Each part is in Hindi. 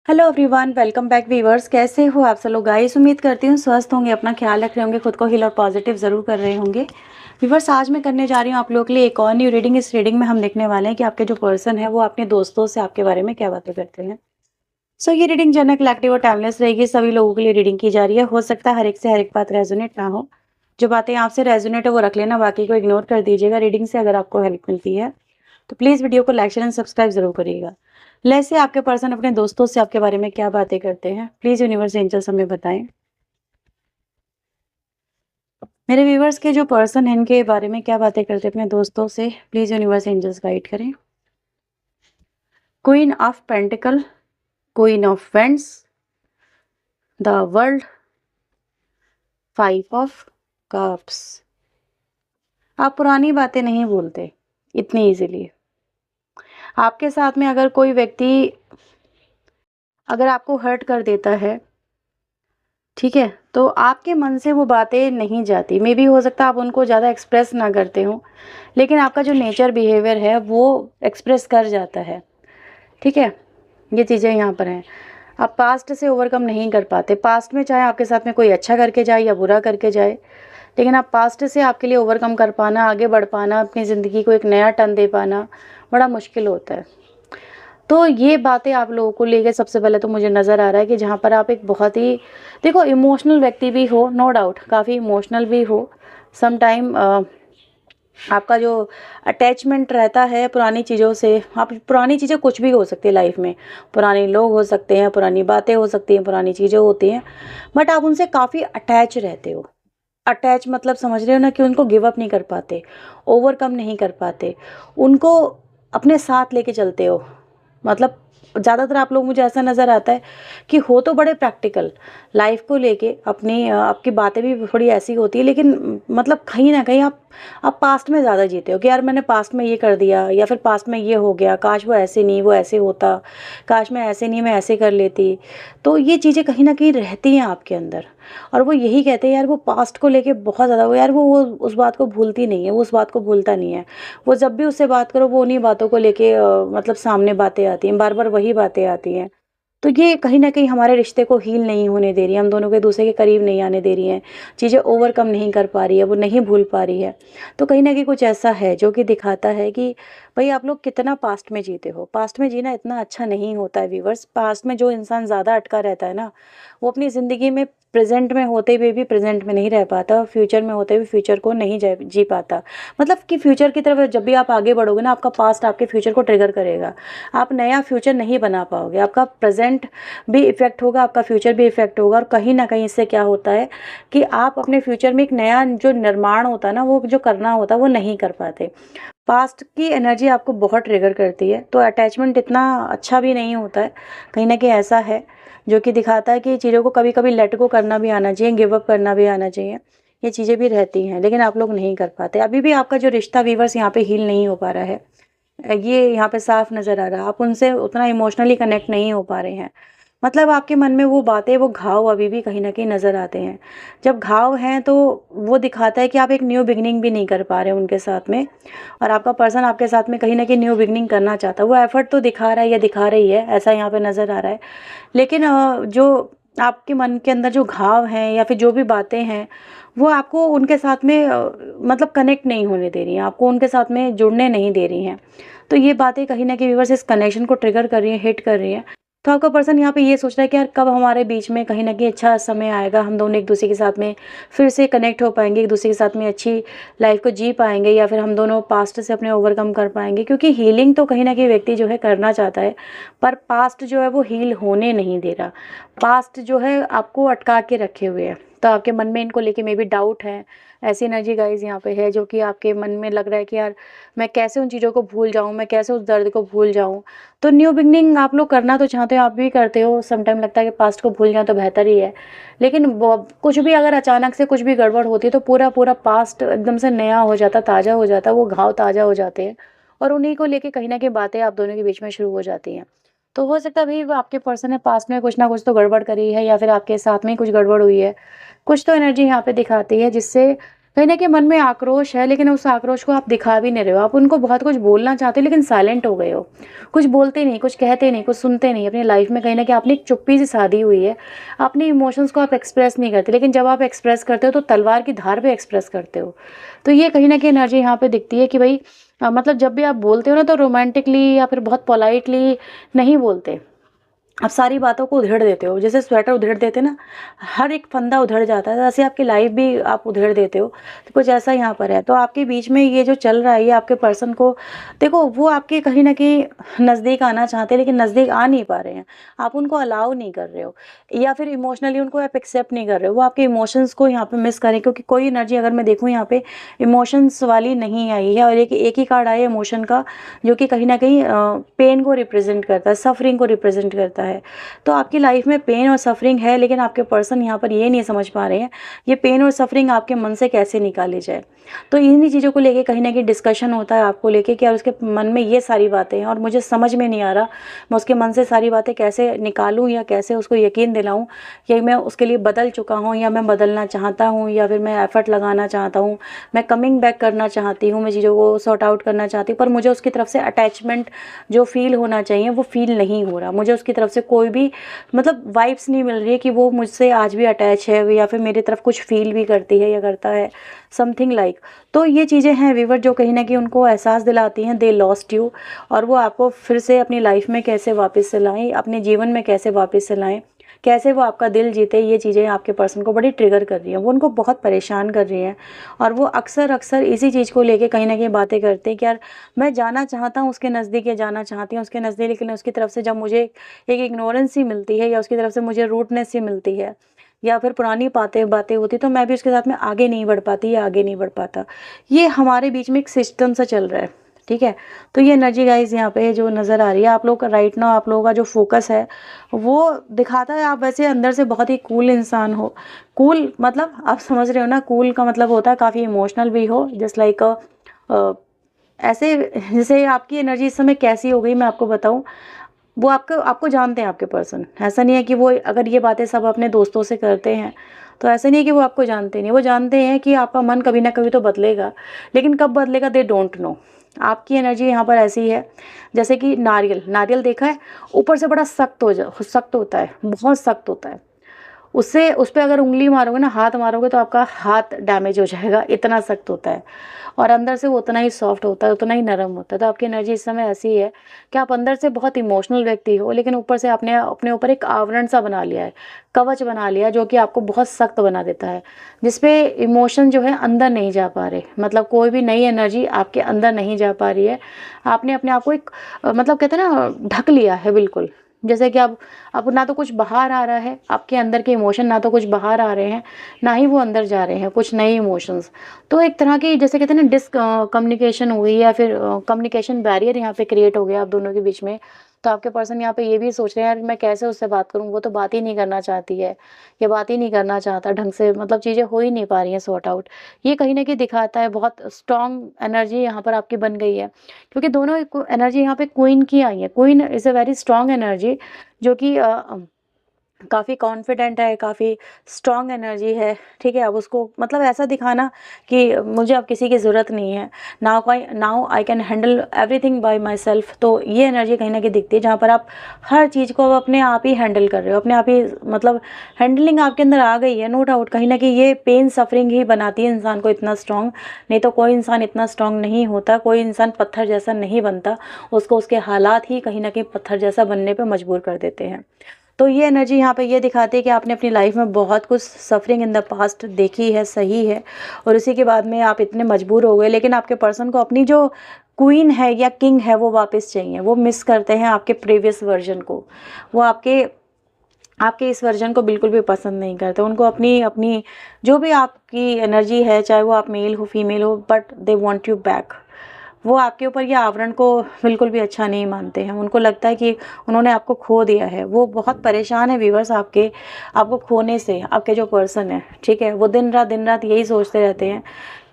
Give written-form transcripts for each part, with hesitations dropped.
Hello everyone, welcome back viewers. कैसे हो आप सब लोग गाइस? उम्मीद करती हूँ स्वस्थ होंगे, अपना ख्याल रख रहे होंगे, खुद को हील और पॉजिटिव ज़रूर कर रहे होंगे। वीवर्स, आज मैं करने जा रही हूँ आप लोगों के लिए एक और न्यू रीडिंग। इस रीडिंग में हम देखने वाले हैं कि आपके जो पर्सन है वो अपने दोस्तों से आपके बारे में क्या बातें करते हैं। ये रीडिंग जनरल कलेक्टिव और टाइमलेस रहेगी। सभी लोगों के लिए रीडिंग की जा रही है। हो सकता है हर एक से हर एक बात रेजोनेट ना हो। जो बातें आपसे रेजोनेट है वो रख लेना, बाकी को इग्नोर कर दीजिएगा। रीडिंग से अगर आपको हेल्प मिलती है तो प्लीज़ वीडियो को लाइक शेयर एंड सब्सक्राइब जरूर करिएगा। वैसे आपके पर्सन अपने दोस्तों से आपके बारे में क्या बातें करते हैं, प्लीज़ यूनिवर्स एंजल्स हमें बताएं। मेरे व्यूवर्स के जो पर्सन हैं इनके बारे में क्या बातें करते हैं अपने दोस्तों से, प्लीज़ यूनिवर्स एंजल्स गाइड करें। Queen of pentacle, queen of vends, the world, 5 of cups. आप पुरानी बातें नहीं भूलते इतनी इजीली। आपके साथ में अगर कोई व्यक्ति अगर आपको हर्ट कर देता है, ठीक है, तो आपके मन से वो बातें नहीं जाती। मे बी हो सकता है आप उनको ज़्यादा एक्सप्रेस ना करते हो, लेकिन आपका जो नेचर बिहेवियर है वो एक्सप्रेस कर जाता है। ठीक है, ये चीज़ें यहाँ पर हैं। आप पास्ट से ओवरकम नहीं कर पाते। पास्ट में चाहे आपके साथ में कोई अच्छा करके जाए या बुरा करके जाए, लेकिन आप पास्ट से आपके लिए ओवरकम कर पाना, आगे बढ़ पाना, अपनी ज़िंदगी को एक नया टर्न दे पाना बड़ा मुश्किल होता है। तो ये बातें आप लोगों को लेके सबसे पहले तो मुझे नज़र आ रहा है कि जहाँ पर आप एक बहुत ही देखो इमोशनल व्यक्ति भी हो, नो डाउट काफ़ी इमोशनल भी हो। सम टाइम आपका जो अटैचमेंट रहता है पुरानी चीज़ों से, आप पुरानी चीज़ें कुछ भी हो सकती है लाइफ में, पुराने लोग हो सकते हैं, पुरानी बातें हो सकती हैं, पुरानी चीज़ें होती हैं, बट आप उनसे काफ़ी अटैच रहते हो। अटैच मतलब समझ रहे हो ना, कि उनको गिव अप नहीं कर पाते, ओवरकम नहीं कर पाते, उनको अपने साथ लेके चलते हो। मतलब ज़्यादातर आप लोग, मुझे ऐसा नज़र आता है कि हो तो बड़े प्रैक्टिकल लाइफ को लेके, अपनी आपकी बातें भी थोड़ी ऐसी होती है, लेकिन मतलब कहीं ना कहीं आप पास्ट में ज़्यादा जीते हो कि यार मैंने पास्ट में ये कर दिया, या फिर पास्ट में ये हो गया, काश वो ऐसे नहीं वो ऐसे होता, काश मैं ऐसे नहीं मैं ऐसे कर लेती। तो ये चीज़ें कहीं ना कहीं रहती हैं आपके अंदर, और वो यही कहते हैं यार, वो पास्ट को लेके बहुत ज़्यादा वो यार वो उस बात को भूलती नहीं है, वो उस बात को भूलता नहीं है। वो जब भी उससे बात करो वो उन्हीं बातों को लेके मतलब सामने बातें आती हैं, बार बार वही बातें आती हैं। तो ये कहीं न कहीं हमारे रिश्ते को हील नहीं होने दे रही है, हम दोनों को एक-दूसरे के करीब नहीं आने दे रही हैं, चीज़ें ओवरकम नहीं कर पा रही है, वो नहीं भूल पा रही है। तो कहीं न कहीं कुछ ऐसा है जो कि दिखाता है कि भई आप लोग कितना पास्ट में जीते हो। पास्ट में जीना इतना अच्छा नहीं होता है व्यूअर्स। पास्ट में जो इंसान ज़्यादा अटका रहता है ना, वो अपनी ज़िंदगी में प्रेज़ेंट में होते हुए भी प्रेज़ेंट में नहीं रह पाता, फ्यूचर में होते हुए फ्यूचर को नहीं जी पाता। मतलब कि फ्यूचर की तरफ जब भी आप आगे बढ़ोगे ना, आपका पास्ट आपके फ्यूचर को ट्रिगर करेगा। आप नया फ्यूचर नहीं बना पाओगे, आपका प्रेजेंट भी इफ़ेक्ट होगा, आपका फ्यूचर भी इफ़ेक्ट होगा, और कहीं ना कहीं इससे क्या होता है कि आप अपने फ्यूचर में एक नया जो निर्माण होता है ना, वो जो करना होता है वो नहीं कर पाते। पास्ट की एनर्जी आपको बहुत ट्रिगर करती है, तो अटैचमेंट इतना अच्छा भी नहीं होता है। कहीं ना कहीं ऐसा है जो कि दिखाता है कि चीज़ों को कभी कभी लेट गो करना भी आना चाहिए, गिव अप करना भी आना चाहिए। ये चीज़ें भी रहती हैं, लेकिन आप लोग नहीं कर पाते। अभी भी आपका जो रिश्ता वीवर्स यहाँ पे हील नहीं हो पा रहा है, ये यहाँ पे साफ नज़र आ रहा है। आप उनसे उतना इमोशनली कनेक्ट नहीं हो पा रहे हैं। मतलब आपके मन में वो बातें, वो घाव अभी भी कहीं न कहीं नज़र आते हैं। जब घाव हैं तो वो दिखाता है कि आप एक न्यू बिगिनिंग भी नहीं कर पा रहे हो उनके साथ में, और आपका पर्सन आपके साथ में कहीं न कहीं न्यू बिगिनिंग करना चाहता है। वो एफ़र्ट तो दिखा रहा है या दिखा रही है, ऐसा यहाँ पे नज़र आ रहा है। लेकिन जो आपके मन के अंदर जो घाव हैं या फिर जो भी बातें हैं, वो आपको उनके साथ में मतलब कनेक्ट नहीं होने दे रही हैं, आपको उनके साथ में जुड़ने नहीं दे रही हैं। तो ये बातें कहीं न कहीं व्यूअर्स इस कनेक्शन को ट्रिगर कर रही हैं, हिट कर रही हैं। तो आपका पर्सन यहाँ पे ये सोच रहा है कि यार कब हमारे बीच में कहीं न कहीं अच्छा समय आएगा, हम दोनों एक-दूसरे के साथ में फिर से कनेक्ट हो पाएँगे, एक-दूसरे के साथ में अच्छी लाइफ़ को जी पाएँगे, या फिर हम दोनों पास्ट से अपने ओवरकम कर पाएँगे। क्योंकि हीलिंग तो कहीं न कहीं व्यक्ति जो है करना चाहता है, पर पास्ट जो है वो हील होने नहीं दे रहा। पास्ट जो है आपको अटका के रखे हुए है। तो आपके मन में इनको लेके मे बी डाउट है। ऐसी एनर्जी गाइज़ यहाँ पे है जो कि आपके मन में लग रहा है कि यार मैं कैसे उन चीज़ों को भूल जाऊँ, मैं कैसे उस दर्द को भूल जाऊँ। तो न्यू बिगिनिंग आप लोग करना तो चाहते हो, आप भी करते हो। सम टाइम लगता है कि पास्ट को भूल जाएँ तो बेहतर ही है। लेकिन वो कुछ भी अगर अचानक से कुछ भी गड़बड़ होती है तो पूरा पास्ट एकदम से नया हो जाता, ताज़ा हो जाता, वो घाव ताज़ा हो जाते हैं, और उन्हीं को लेके कहीं न कहीं बातें आप दोनों के बीच में शुरू हो जाती हैं। तो हो सकता है भई वो आपके पर्सन ने पास्ट में कुछ ना कुछ तो गड़बड़ करी है, या फिर आपके साथ में ही कुछ गड़बड़ हुई है। कुछ तो एनर्जी यहाँ पे दिखाती है जिससे कहीं न कहीं मन में आक्रोश है, लेकिन उस आक्रोश को आप दिखा भी नहीं रहे हो। आप उनको बहुत कुछ बोलना चाहते हो, लेकिन साइलेंट हो गए हो। कुछ बोलते नहीं, कुछ कहते नहीं, कुछ सुनते नहीं। अपनी लाइफ़ में कहीं न कहीं आपने एक चुप्पी सी साधी हुई है। अपने इमोशंस को आप एक्सप्रेस नहीं करते, लेकिन जब आप एक्सप्रेस करते हो तो तलवार की धार पे एक्सप्रेस करते हो। तो ये कहीं न कहीं एनर्जी यहाँ पे दिखती है कि भई मतलब जब भी आप बोलते हो ना, तो रोमांटिकली या फिर बहुत पोलाइटली नहीं बोलते। आप सारी बातों को उधेड़ देते हो, जैसे स्वेटर उधेड़ देते हैं ना, हर एक फंदा उधड़ जाता है, तो ऐसे आपकी लाइफ भी आप उधेड़ देते हो। तो कुछ ऐसा यहाँ पर है। तो आपके बीच में ये जो चल रहा है, ये आपके पर्सन को देखो, वो आपके कहीं न कहीं नज़दीक आना चाहते हैं, लेकिन नज़दीक आ नहीं पा रहे हैं। आप उनको अलाउ नहीं कर रहे हो, या फिर इमोशनली उनको आप एक्सेप्ट नहीं कर रहे हो। वो आपके इमोशंस को यहाँ पे मिस करें, क्योंकि कोई एनर्जी अगर मैं देखूँ यहाँ पे इमोशंस वाली नहीं आई है, और एक ही कार्ड आया है इमोशन का, जो कि कहीं न कहीं पेन को रिप्रेज़ेंट करता है, सफ़रिंग को रिप्रेज़ेंट करता है। तो आपकी लाइफ में पेन और सफ़रिंग है, लेकिन आपके पर्सन यहाँ पर ये नहीं समझ पा रहे हैं, ये पेन और सफ़रिंग आपके मन से कैसे निकाली जाए। तो इन्हीं चीज़ों को लेके कहीं न कहीं डिस्कशन होता है आपको लेके कि यार उसके मन में ये सारी बातें हैं और मुझे समझ में नहीं आ रहा, मैं उसके मन से सारी बातें कैसे निकालूँ, या कैसे उसको यकीन दिलाऊँ कि मैं उसके लिए बदल चुका हूँ, या मैं बदलना चाहता हूँ, या फिर मैं एफ़र्ट लगाना चाहता हूँ, मैं कमिंग बैक करना चाहती हूँ, मैं चीज़ों को सॉर्ट आउट करना चाहती हूँ, पर मुझे उसकी तरफ से अटैचमेंट जो फ़ील होना चाहिए वो फ़ील नहीं हो रहा। मुझे उसकी तरफ से कोई भी मतलब वाइब्स नहीं मिल रही है कि वो मुझसे आज भी अटैच है, या फिर मेरी तरफ कुछ फ़ील भी करती है या करता है, समथिंग लाइक। तो ये चीज़ें हैं व्यूअर, जो कहीं न कहीं उनको एहसास दिलाती हैं दे लॉस्ट यू, और वो आपको फिर से अपनी लाइफ में कैसे वापस से लाएँ, अपने जीवन में कैसे वापस से लाएँ, कैसे वो आपका दिल जीते, ये चीज़ें आपके पर्सन को बड़ी ट्रिगर कर रही हैं। वो उनको बहुत परेशान कर रही हैं, और वो अक्सर इसी चीज़ को लेके कहीं न कहीं बातें करते हैं कि यार मैं जाना चाहता हूँ उसके नज़दीक, या जाना चाहती हूँ उसके नज़दीक, लेकिन उसकी तरफ से जब मुझे एक इग्नोरेंस ही मिलती है, या उसकी तरफ से मुझे रूडनेस ही मिलती है, या फिर पुरानी बातें होती, तो मैं भी उसके साथ में आगे नहीं बढ़ पाती या आगे नहीं बढ़ पाता। ये हमारे बीच में एक सिस्टम सा चल रहा है, ठीक है? तो ये एनर्जी गाइज़ यहाँ पे जो नज़र आ रही है आप लोग का राइट नाउ, आप लोगों का जो फ़ोकस है वो दिखाता है आप वैसे अंदर से बहुत ही कूल इंसान हो। कूल मतलब आप समझ रहे हो ना, कूल का मतलब होता है काफ़ी इमोशनल भी हो, जस्ट लाइक ऐसे जैसे आपकी एनर्जी इस समय कैसी हो गई मैं आपको बताऊँ, वो आपको आपको जानते हैं आपके पर्सन। ऐसा नहीं है कि वो अगर ये बातें सब अपने दोस्तों से करते हैं, तो ऐसा नहीं है कि वो आपको जानते नहीं। वो जानते हैं कि आपका मन कभी ना कभी तो बदलेगा, लेकिन कब बदलेगा दे डोंट नो। आपकी एनर्जी यहाँ पर ऐसी है जैसे कि नारियल, नारियल देखा है? ऊपर से बड़ा सख्त होता है, बहुत सख्त होता है। उससे उस पे अगर उँगली मारोगे ना, हाथ मारोगे, तो आपका हाथ डैमेज हो जाएगा, इतना सख्त होता है। और अंदर से वो उतना ही सॉफ्ट होता है, उतना ही नरम होता है। तो आपकी एनर्जी इस समय ऐसी है कि आप अंदर से बहुत इमोशनल व्यक्ति हो, लेकिन ऊपर से आपने अपने ऊपर एक आवरण सा बना लिया है, कवच बना लिया है, जो कि आपको बहुत सख्त बना देता है, जिसपे इमोशन जो है अंदर नहीं जा पा रहे। मतलब कोई भी नई एनर्जी आपके अंदर नहीं जा पा रही है। आपने अपने आप को एक मतलब कहते हैं ना, ढक लिया है बिल्कुल। जैसे कि अब ना तो कुछ बाहर आ रहा है, आपके अंदर के इमोशन ना तो कुछ बाहर आ रहे हैं, ना ही वो अंदर जा रहे हैं कुछ नए इमोशंस। तो एक तरह की जैसे कहते हैं ना कम्युनिकेशन हुई, या फिर कम्युनिकेशन बैरियर यहाँ पे क्रिएट हो गया आप दोनों के बीच में। तो आपके पर्सन यहाँ पे ये भी सोच रहे हैं यार मैं कैसे उससे बात करूँ, वो तो बात ही नहीं करना चाहती है, या बात ही नहीं करना चाहता ढंग से, मतलब चीज़ें हो ही नहीं पा रही हैं सॉर्ट आउट। ये कहीं न कहीं दिखाता है बहुत स्ट्रॉन्ग एनर्जी यहाँ पर आपकी बन गई है, क्योंकि दोनों एनर्जी यहाँ पे क्वीन की आई है। Queen is a very strong energy, जो कि काफ़ी कॉन्फिडेंट है, काफ़ी स्ट्रॉन्ग एनर्जी है, ठीक है? अब उसको मतलब ऐसा दिखाना कि मुझे अब किसी की ज़रूरत नहीं है, now I can handle everything by my self. तो ये एनर्जी कहीं न कहीं दिखती है, जहाँ पर आप हर चीज़ को अपने आप ही हैंडल कर रहे हो, अपने आप ही मतलब हैंडलिंग आपके अंदर आ गई है, नो डाउट। कहीं न कहीं ये पेन सफ़रिंग ही बनाती है इंसान को इतना स्ट्रॉन्ग, नहीं तो कोई इंसान इतना स्ट्रॉन्ग नहीं होता, कोई इंसान पत्थर जैसा नहीं बनता, उसको उसके हालात ही कहीं न कहीं पत्थर जैसा बनने पे मजबूर कर देते हैं। तो ये एनर्जी यहाँ पे ये दिखाती है कि आपने अपनी लाइफ में बहुत कुछ सफरिंग इन द पास्ट देखी है, सही है, और उसी के बाद में आप इतने मजबूर हो गए, लेकिन आपके पर्सन को अपनी जो क्वीन है या किंग है वो वापस चाहिए। वो मिस करते हैं आपके प्रीवियस वर्जन को, वो आपके आपके इस वर्जन को बिल्कुल भी पसंद नहीं करते। उनको अपनी अपनी जो भी आपकी एनर्जी है, चाहे वो आप मेल हो फीमेल हो, but they want you back. वो आपके ऊपर ये आवरण को बिल्कुल भी अच्छा नहीं मानते हैं। उनको लगता है कि उन्होंने आपको खो दिया है। वो बहुत परेशान है व्यूअर्स आपको खोने से। आपके जो पर्सन है, ठीक है, वो दिन रात यही सोचते रहते हैं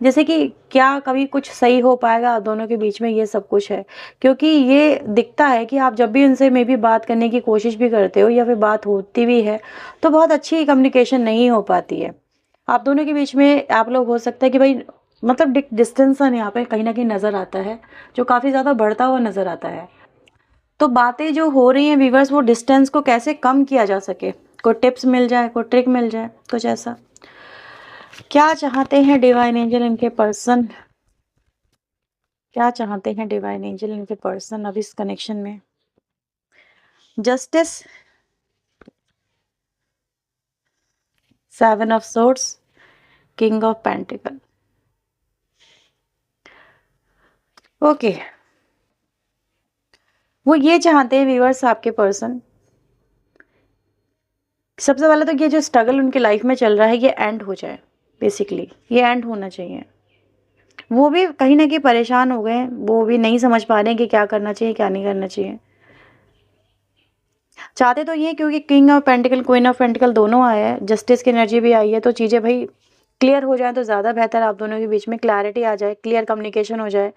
जैसे कि क्या कभी कुछ सही हो पाएगा आप दोनों के बीच में। ये सब कुछ है क्योंकि ये दिखता है कि आप जब भी उनसे मे बी बात करने की कोशिश भी करते हो या फिर बात होती भी है तो बहुत अच्छी कम्युनिकेशन नहीं हो पाती है। आप दोनों के बीच में आप लोग हो सकता है कि भाई मतलब डिस्टेंस यहाँ पे कहीं ना कहीं नज़र आता है, जो काफ़ी ज़्यादा बढ़ता हुआ नज़र आता है। तो बातें जो हो रही हैं व्यूवर्स, वो डिस्टेंस को कैसे कम किया जा सके, कोई टिप्स मिल जाए, कोई ट्रिक मिल जाए, कुछ ऐसा। क्या चाहते हैं डिवाइन एंजल इनके पर्सन, क्या चाहते हैं डिवाइन एंजल इनके पर्सन अब इस कनेक्शन में। Justice, 7 of swords, king of pentacle. Okay, वो ये चाहते हैं व्यूअर्स आपके पर्सन, सबसे पहले तो ये जो स्ट्रगल उनकी लाइफ में चल रहा है ये एंड हो जाए, बेसिकली ये एंड होना चाहिए। वो भी कहीं ना कहीं परेशान हो गए, वो भी नहीं समझ पा रहे हैं कि क्या करना चाहिए क्या नहीं करना चाहिए। चाहते तो ये, क्योंकि king of pentacle queen of pentacle दोनों आया है, जस्टिस की एनर्जी भी आई है, तो चीज़ें भाई क्लियर हो जाए तो ज़्यादा बेहतर, आप दोनों के बीच में क्लैरिटी आ जाए, क्लियर कम्युनिकेशन हो जाए।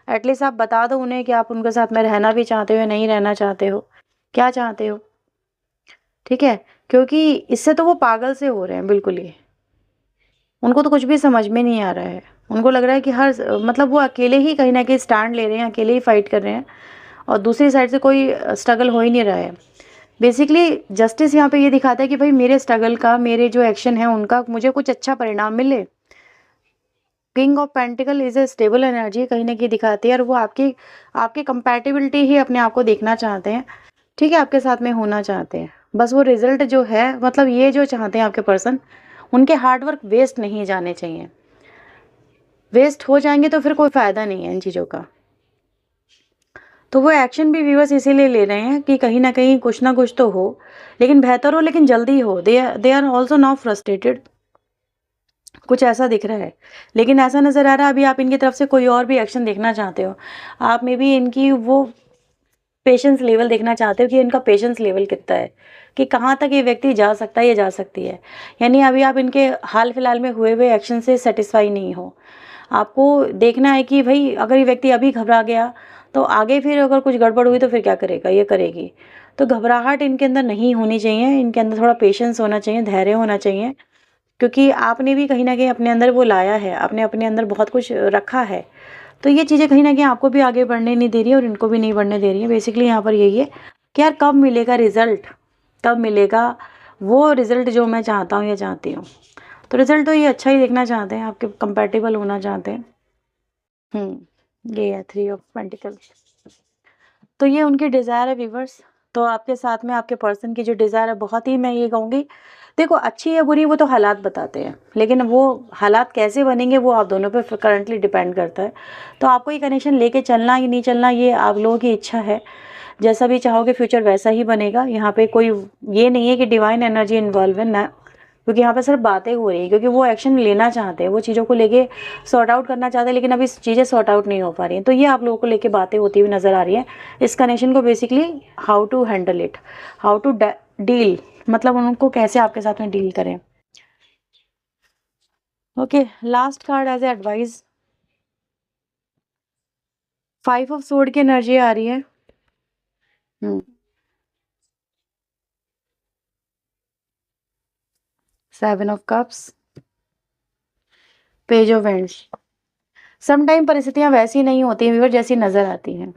एटलीस्ट आप बता दो उन्हें कि आप उनके साथ में रहना भी चाहते हो, नहीं रहना चाहते हो, क्या चाहते हो, ठीक है। क्योंकि इससे तो वो पागल से हो रहे हैं बिल्कुल ही, उनको तो कुछ भी समझ में नहीं आ रहा है। उनको लग रहा है कि हर मतलब वो अकेले ही कहीं ना कहीं स्टैंड ले रहे हैं, अकेले ही फाइट कर रहे हैं, और दूसरी साइड से कोई स्ट्रगल हो ही नहीं रहा है। बेसिकली जस्टिस यहाँ पे ये दिखाता है कि भाई मेरे स्ट्रगल का, मेरे जो एक्शन है उनका मुझे कुछ अच्छा परिणाम मिले। King of pentacle is a stable energy कहीं ना कहीं दिखाती है, और वो आपकी आपकी कंपैटिबिलिटी ही अपने आप को देखना चाहते हैं, ठीक है, आपके साथ में होना चाहते हैं। बस वो रिजल्ट जो है, मतलब ये जो चाहते हैं आपके पर्सन, उनके हार्डवर्क वेस्ट नहीं जाने चाहिए। वेस्ट हो जाएंगे तो फिर कोई फ़ायदा नहीं है इन चीज़ों का। तो वो एक्शन भी व्यूअर्स इसीलिए ले रहे हैं कि कहीं ना कहीं कुछ ना कुछ तो हो, लेकिन बेहतर हो, लेकिन जल्दी हो। They are also now frustrated, कुछ ऐसा दिख रहा है। लेकिन ऐसा नज़र आ रहा है अभी आप इनकी तरफ से कोई और भी एक्शन देखना चाहते हो। आप में भी इनकी वो पेशेंस लेवल देखना चाहते हो कि इनका पेशेंस लेवल कितना है, कि कहाँ तक ये व्यक्ति जा सकता है, ये जा सकती है। यानी अभी आप इनके हाल फिलहाल में हुए हुए एक्शन से सेटिस्फाई नहीं हो। आपको देखना है कि भाई अगर ये व्यक्ति अभी घबरा गया तो आगे फिर अगर कुछ गड़बड़ हुई तो फिर क्या करेगा, ये करेगी। तो घबराहट इनके अंदर नहीं होनी चाहिए, इनके अंदर थोड़ा पेशेंस होना चाहिए, धैर्य होना चाहिए, क्योंकि आपने भी कहीं ना कहीं अपने अंदर वो लाया है, आपने अपने अंदर बहुत कुछ रखा है। तो ये चीज़ें कहीं ना कहीं आपको भी आगे बढ़ने नहीं दे रही है और इनको भी नहीं बढ़ने दे रही है। बेसिकली यहाँ पर यही है कि यार कब मिलेगा रिजल्ट, कब मिलेगा वो रिजल्ट जो मैं चाहता हूँ या चाहती हूँ। तो रिजल्ट तो ये अच्छा ही देखना चाहते हैं, आपके कंपैटिबल होना चाहते हैं। ये है 3 ऑफ पेंटिकल्स। तो ये उनकी डिज़ायर है व्यूवर्स। तो आपके साथ में आपके पर्सन की जो डिज़ायर है, बहुत ही मैं ये कहूँगी, देखो अच्छी है बुरी वो तो हालात बताते हैं, लेकिन वो हालात कैसे बनेंगे वो आप दोनों पे करंटली डिपेंड करता है। तो आपको ये कनेक्शन लेके चलना कि नहीं चलना ये आप लोगों की इच्छा है। जैसा भी चाहोगे फ्यूचर वैसा ही बनेगा। यहाँ पे कोई ये नहीं है कि डिवाइन एनर्जी इन्वॉल्व है ना, क्योंकि यहाँ पे सिर्फ बातें हो रही हैं, क्योंकि वो एक्शन लेना चाहते हैं, वो चीज़ों को लेके सॉर्ट आउट करना चाहते हैं, लेकिन अभी चीज़ें सॉर्ट आउट नहीं हो पा रही हैं। तो ये आप लोगों को लेके बातें होती हुई नज़र आ रही है इस कनेक्शन को। Basically how to handle it, how to deal, मतलब उनको कैसे आपके साथ में डील करें। Okay, last card as a advice, 5 of sword की एनर्जी आ रही है। 7 of cups, page of wands. Sometime परिस्थितियां वैसी नहीं होती हैं व्यूअर जैसी नज़र आती हैं,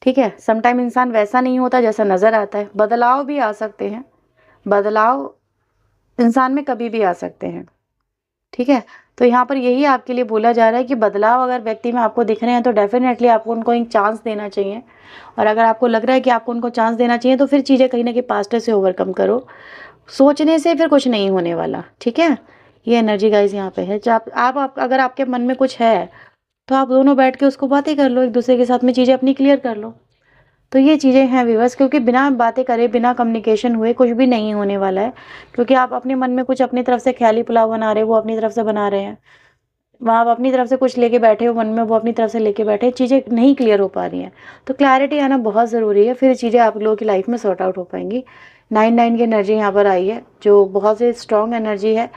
ठीक है। समटाइम इंसान वैसा नहीं होता जैसा नज़र आता है। बदलाव भी आ सकते हैं, बदलाव इंसान में कभी भी आ सकते हैं, ठीक है। तो यहाँ पर यही आपके लिए बोला जा रहा है कि बदलाव अगर व्यक्ति में आपको दिख रहे हैं तो डेफिनेटली आपको उनको एक चांस देना चाहिए। और अगर आपको लग रहा है कि आपको उनको चांस देना चाहिए तो फिर चीज़ें कहीं ना कहीं पास्ट से ओवरकम करो। सोचने से फिर कुछ नहीं होने वाला, ठीक है। ये एनर्जी गाइज यहाँ पे है। जब आप अगर आपके मन में कुछ है तो आप दोनों बैठ के उसको बातें कर लो, एक दूसरे के साथ में चीज़ें अपनी क्लियर कर लो। तो ये चीज़ें हैं व्यूअर्स, क्योंकि बिना बातें करे, बिना कम्युनिकेशन हुए कुछ भी नहीं होने वाला है। क्योंकि आप अपने मन में कुछ अपनी तरफ से ख्याली पुलाव बना रहे हो, वो अपनी तरफ से बना रहे हैं, वहाँ आप अपनी तरफ से कुछ लेके बैठे हो मन में, वो अपनी तरफ से लेके बैठे, चीज़ें नहीं क्लियर हो पा रही हैं। तो क्लैरिटी आना बहुत ज़रूरी है, फिर चीज़ें आप लोगों की लाइफ में सॉर्ट आउट हो पाएंगी। 9 की एनर्जी यहाँ पर आई है, जो बहुत ही स्ट्रॉन्ग एनर्जी है,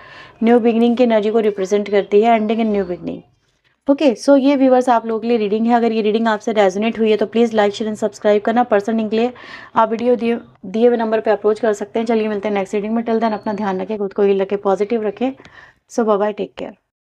न्यू बिगनिंग की एनर्जी को रिप्रेजेंट करती है, ending in new beginning. Okay, so ये व्यूवर्स आप लोगों के लिए रीडिंग है। अगर ये रीडिंग आपसे रेजोनेट हुई है तो please like share and subscribe करना। पर्सनल के लिए आप वीडियो दिए हुए नंबर पे अप्रोच कर सकते हैं। चलिए मिलते हैं नेक्स्ट रीडिंग में। टिल देन अपना ध्यान रखें, खुद को हील रखें, पॉजिटिव रखें। सो बाय बाय, टेक केयर।